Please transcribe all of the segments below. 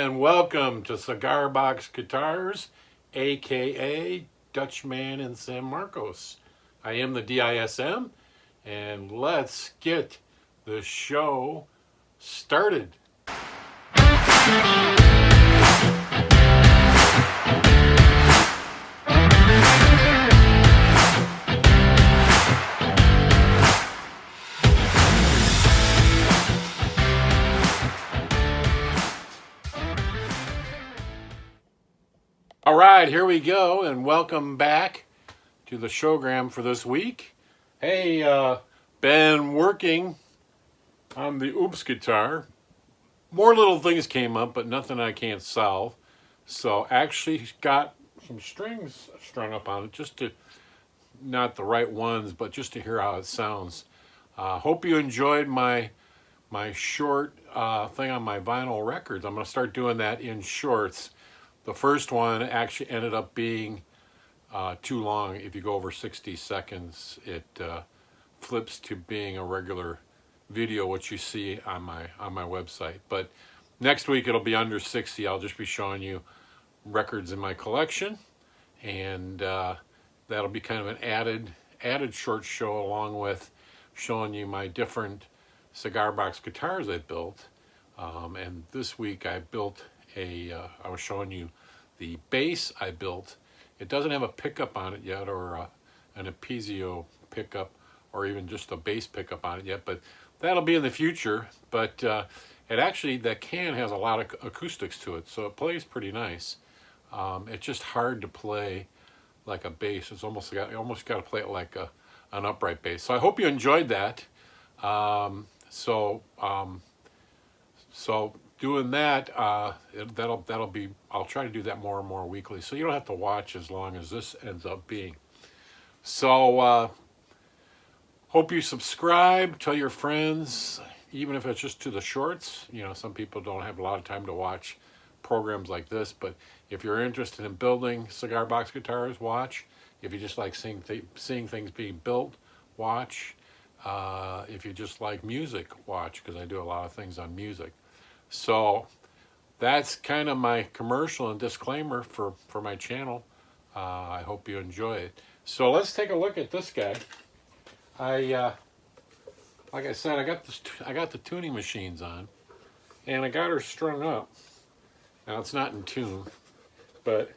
and welcome to Cigar Box Guitars, aka Dutchman in San Marcos. I am the DISM, and let's get the show started. All right, here we go, and welcome back to the showgram for this week. Hey, been working on the Oops guitar. More little things came up, but nothing I can't solve. So actually got some strings strung up on it, just to, not the right ones, but just to hear how it sounds. Hope you enjoyed my short thing on my vinyl records. I'm going to start doing that in shorts. The first one actually ended up being too long. If you go over 60 seconds, it flips to being a regular video, which you see on my website. But next week it'll be under 60. I'll just be showing you records in my collection, and that'll be kind of an added short show, along with showing you my different cigar box guitars I built. And this week I built I was showing you the bass I built. It doesn't have a pickup on it yet, or an Apizio pickup, or even just a bass pickup on it yet, but that'll be in the future. But it actually, that can has a lot of acoustics to it, so it plays pretty nice. It's just hard to play like a bass. It's almost you almost got to play it like an upright bass. So I hope you enjoyed that. So doing that, that'll be, I'll try to do that more and more weekly, so you don't have to watch as long as this ends up being. So hope you subscribe, tell your friends, even if it's just to the shorts. You know, some people don't have a lot of time to watch programs like this, but if you're interested in building cigar box guitars, watch. If you just like seeing things being built, watch. If you just like music, watch, because I do a lot of things on music. So that's kind of my commercial and disclaimer for my channel. I hope you enjoy it. So let's take a look at this guy. Like I said, I got the tuning machines on, and I got her strung up. Now it's not in tune, but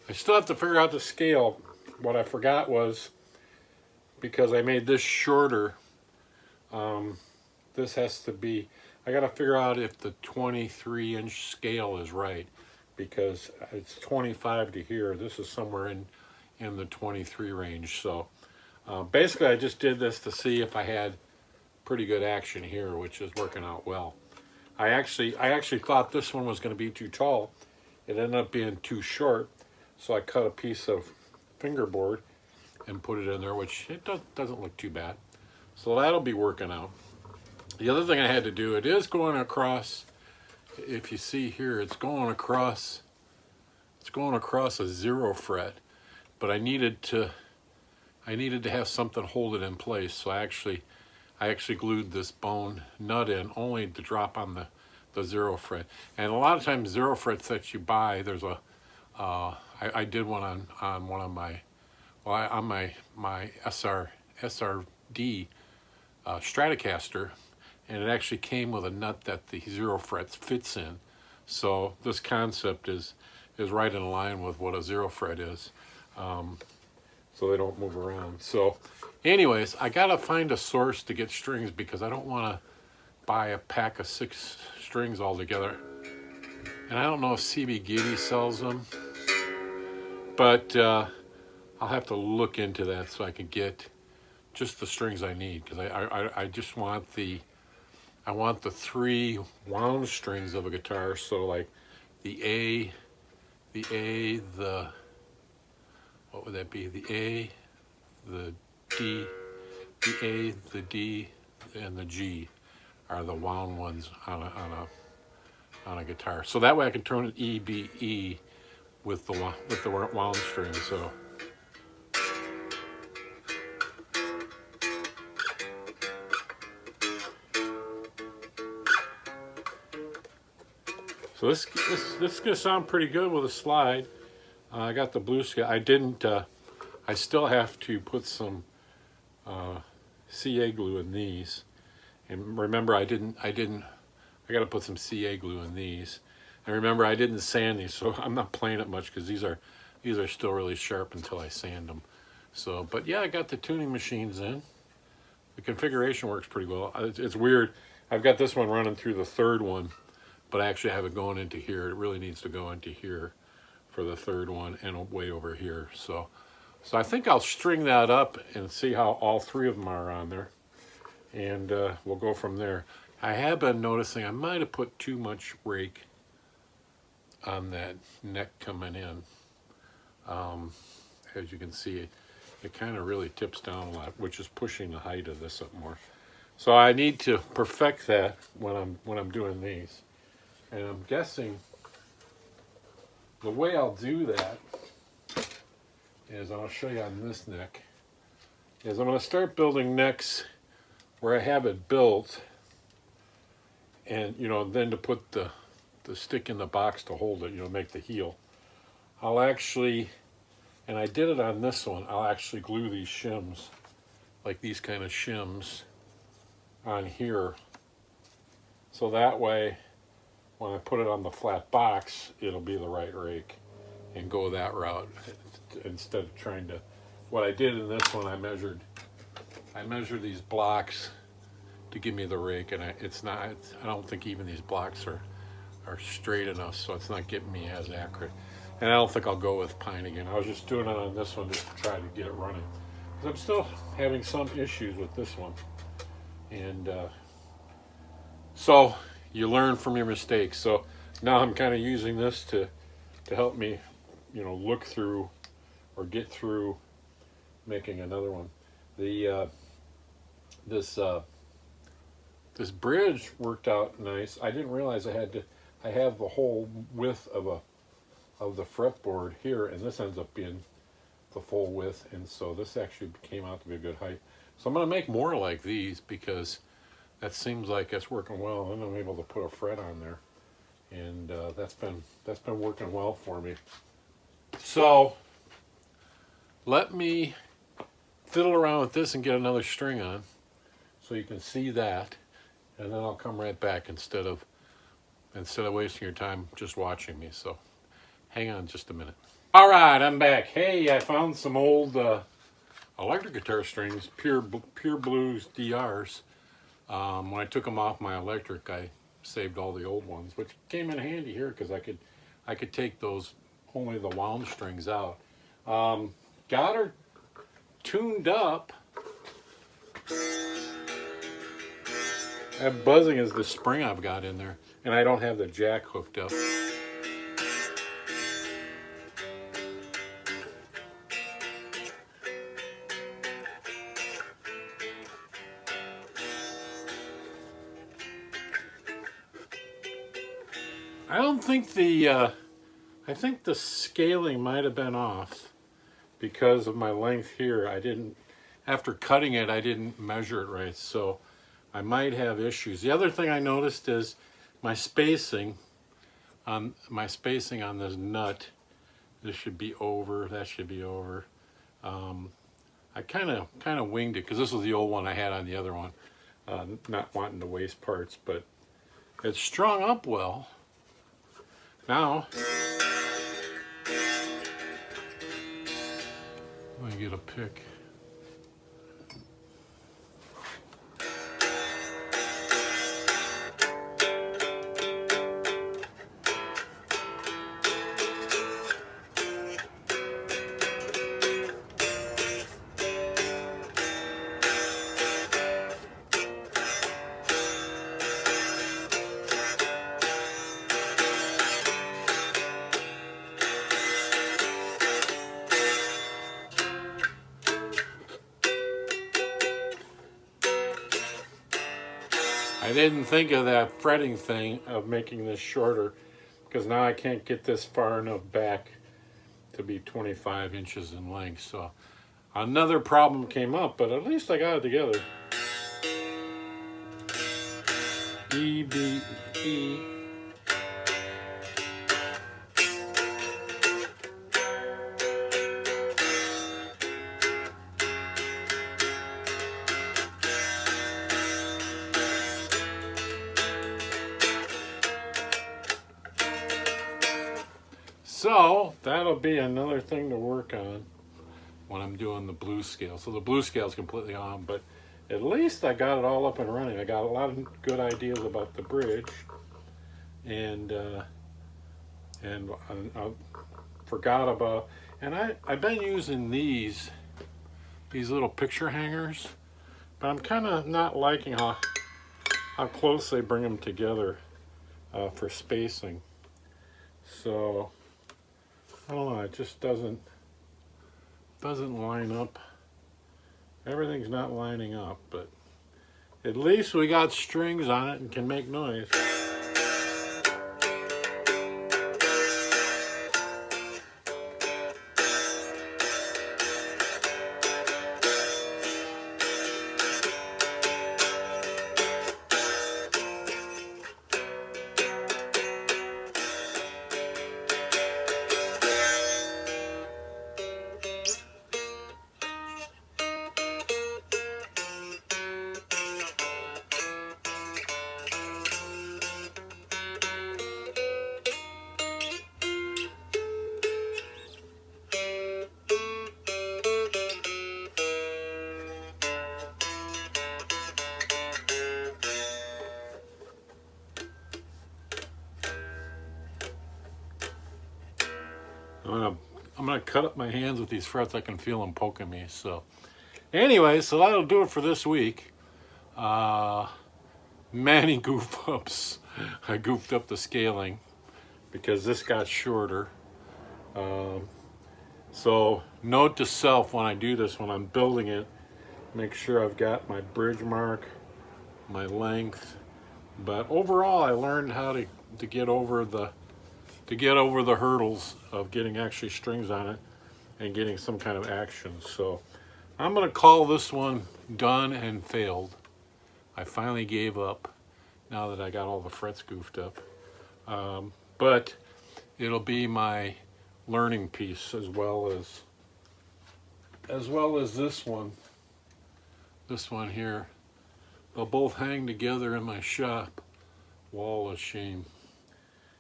I still have to figure out the scale. What I forgot was, because I made this shorter, this has to be, I got to figure out if the 23-inch scale is right, because it's 25 to here. This is somewhere in the 23 range. So basically I just did this to see if I had pretty good action here, which is working out well. I actually thought this one was going to be too tall. It ended up being too short. So I cut a piece of fingerboard and put it in there, which it doesn't look too bad. So that'll be working out. The other thing I had to do, it is going across, if you see here, it's going across a 0 fret, but I needed to have something hold it in place. So I actually glued this bone nut in, only to drop on the 0 fret. And a lot of times 0 frets that you buy, there's a I did one on one of my, on my SRD Stratocaster, and it actually came with a nut that the 0 frets fits in. So this concept is right in line with what a 0 fret is, so they don't move around. So anyways, I gotta find a source to get strings, because I don't want to buy a pack of 6 strings altogether. And I don't know if CB Giddy sells them, but I'll have to look into that so I can get just the strings I need, because I just want the 3 wound strings of a guitar. So like the what would that be? The A, the D, the A, the D, and the G. are the wound ones on a guitar. So that way I can turn it E B E with the wound string. So this is gonna sound pretty good with a slide. I got the blue scale. I didn't. I still have to put some CA glue in these. And remember, I didn't. I got to put some CA glue in these. And remember, I didn't sand these, so I'm not playing it much because these are still really sharp until I sand them. So, but yeah, I got the tuning machines in. The configuration works pretty well. It's weird. I've got this one running through the third one, but I actually have it going into here. It really needs to go into here for the third one and way over here. So I think I'll string that up and see how all three of them are on there, and we'll go from there. I have been noticing I might have put too much rake on that neck coming in. As you can see, it kind of really tips down a lot, which is pushing the height of this up more. So I need to perfect that when I'm doing these. And I'm guessing the way I'll do that is, I'll show you on this neck, is I'm going to start building necks where I have it built, and then to put the stick in the box to hold it, make the heel. I'll actually, and I did it on this one, I'll actually glue these shims, like these kind of shims, on here, so that way when I put it on the flat box, it'll be the right rake, and go that route instead of trying to. What I did in this one, I measured these blocks to give me the rake, and I don't think even these blocks are straight enough, so it's not getting me as accurate. And I don't think I'll go with pine again. I was just doing it on this one just to try to get it running, because I'm still having some issues with this one. And so you learn from your mistakes. So now I'm kind of using this to help me, look through or get through making another one. This bridge worked out nice. I didn't realize I have the whole width of the fretboard here, and this ends up being the full width, and so this actually came out to be a good height. So I'm going to make more like these, because that seems like it's working well, and I'm able to put a fret on there, and that's been working well for me. So let me fiddle around with this and get another string on, so you can see that, and then I'll come right back instead of wasting your time just watching me. So hang on just a minute. All right, I'm back. Hey, I found some old electric guitar strings, Pure Blues DRs. When I took them off my electric, I saved all the old ones, which came in handy here because I could take those, only the wound strings out. Got her tuned up. That buzzing is the spring I've got in there, and I don't have the jack hooked up. I don't think I think the scaling might have been off because of my length here. After cutting it, I didn't measure it right, so I might have issues. The other thing I noticed is my spacing on this nut. This should be over, that should be over. I kind of winged it because this was the old one I had on the other one, not wanting to waste parts, but it's strung up well. Now, let me get a pick. I didn't think of that fretting thing of making this shorter, because now I can't get this far enough back to be 25 inches in length. So another problem came up, but at least I got it together. E, B, E. So that'll be another thing to work on when I'm doing the blues scale. So the blues scale is completely on, but at least I got it all up and running. I got a lot of good ideas about the bridge, and I forgot about. And I've been using these little picture hangers, but I'm kind of not liking how close they bring them together for spacing. So I don't know, it just doesn't line up. Everything's not lining up, but at least we got strings on it and can make noise. I'm gonna cut up my hands with these frets. I can feel them poking me. So anyway, so that'll do it for this week. Many goof ups. I goofed up the scaling because this got shorter. So note to self when I do this, when I'm building it, make sure I've got my bridge mark, my length. But overall, I learned how to get over the hurdles of getting actually strings on it and getting some kind of action. So I'm going to call this one done and failed. I finally gave up now that I got all the frets goofed up. But it'll be my learning piece as well as this one. This one here. They'll both hang together in my shop. Wall of shame.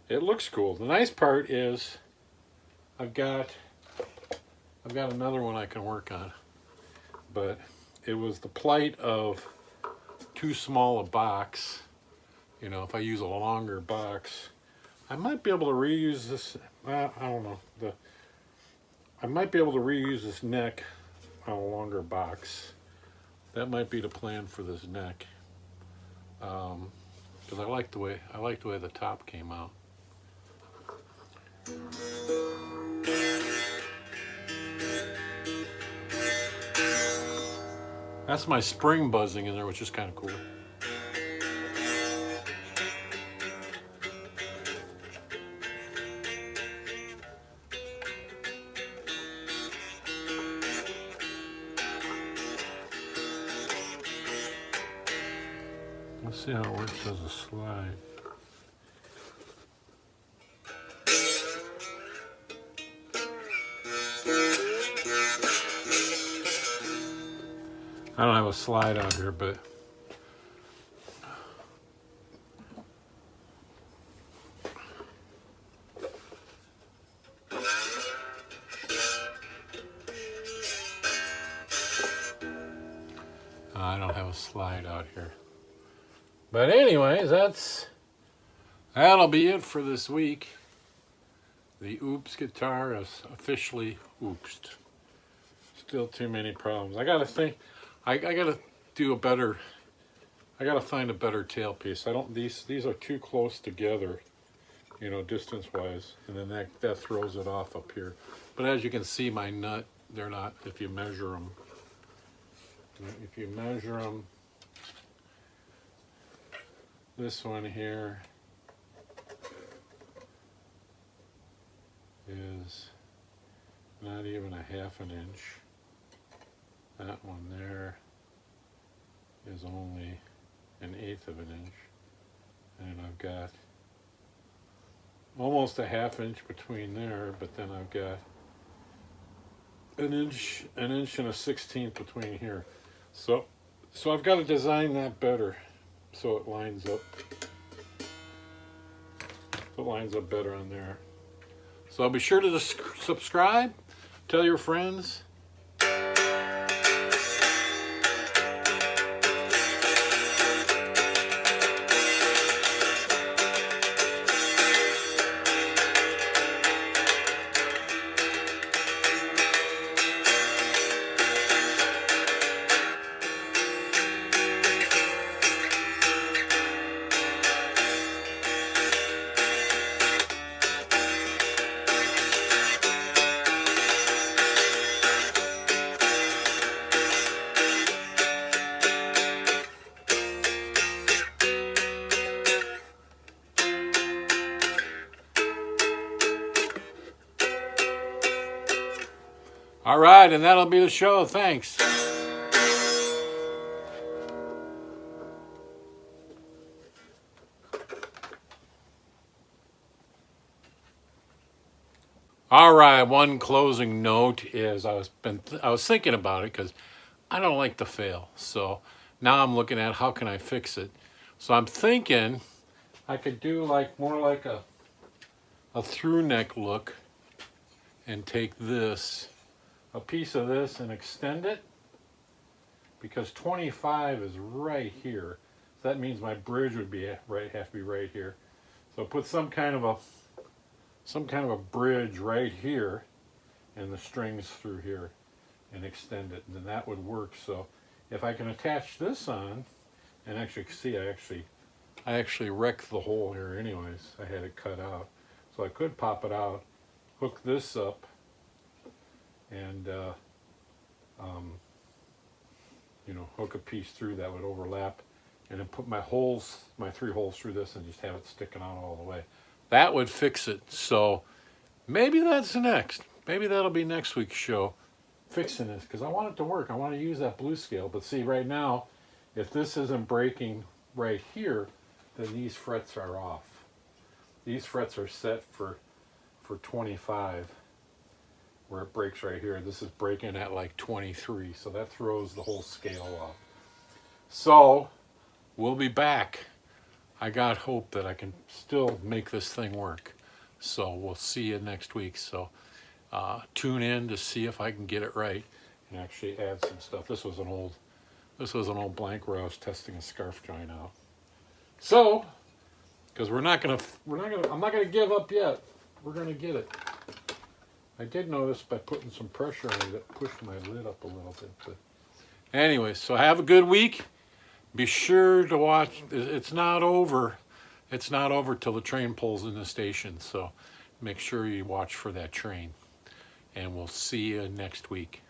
It looks cool. The nice part is I've got another one I can work on. But it was the plight of too small a box. You know, if I use a longer box, I might be able to reuse this. I don't know. I might be able to reuse this neck on a longer box. That might be the plan for this neck. Because I like the way the top came out. That's my spring buzzing in there, which is kind of cool. Let's see how it works as a slide. I don't have a slide out here, but I don't have a slide out here. But anyways, that'll be it for this week. The Oops guitar is officially oopsed. Still too many problems. I gotta think. I gotta do a better. I gotta find a better tailpiece. These are too close together, you know, distance-wise, and then that throws it off up here. But as you can see, my nut, they're not. If you measure them, This one here is not even a ½ inch. That one there is only an 1/8 of an inch. And I've got almost a ½ inch between there, but then I've got an inch and a 1/16 between here. So I've got to design that better so it lines up. So it lines up better on there. So be sure to subscribe, tell your friends. All right, and that'll be the show. Thanks. All right, one closing note is I was thinking about it because I don't like to fail. So now I'm looking at how can I fix it. So I'm thinking I could do more like a through neck look and take a piece of this and extend it, because 25 is right here. So that means my bridge would have to be right here. So put some kind of a bridge right here and the strings through here and extend it, and then that would work. So if I can attach this on, and actually see, I actually wrecked the hole here anyways. I had it cut out. So I could pop it out, hook this up, and hook a piece through that would overlap, and then put my 3 holes through this and just have it sticking out all the way. That would fix it. So maybe that's next. Maybe that'll be next week's show, fixing this, because I want it to work. I want to use that blue scale. But see, right now, if this isn't breaking right here, then these frets are off. These frets are set for 25. Where it breaks right here. This is breaking at like 23, so that throws the whole scale off. So we'll be back. I got hope that I can still make this thing work. So we'll see you next week. So tune in to see if I can get it right and actually add some stuff. This was an old blank where I was testing a scarf joint out. So, because I'm not gonna give up yet. We're gonna get it. I did notice by putting some pressure on it, that pushed my lid up a little bit. But anyway, so have a good week. Be sure to watch. It's not over. It's not over till the train pulls in the station. So make sure you watch for that train. And we'll see you next week.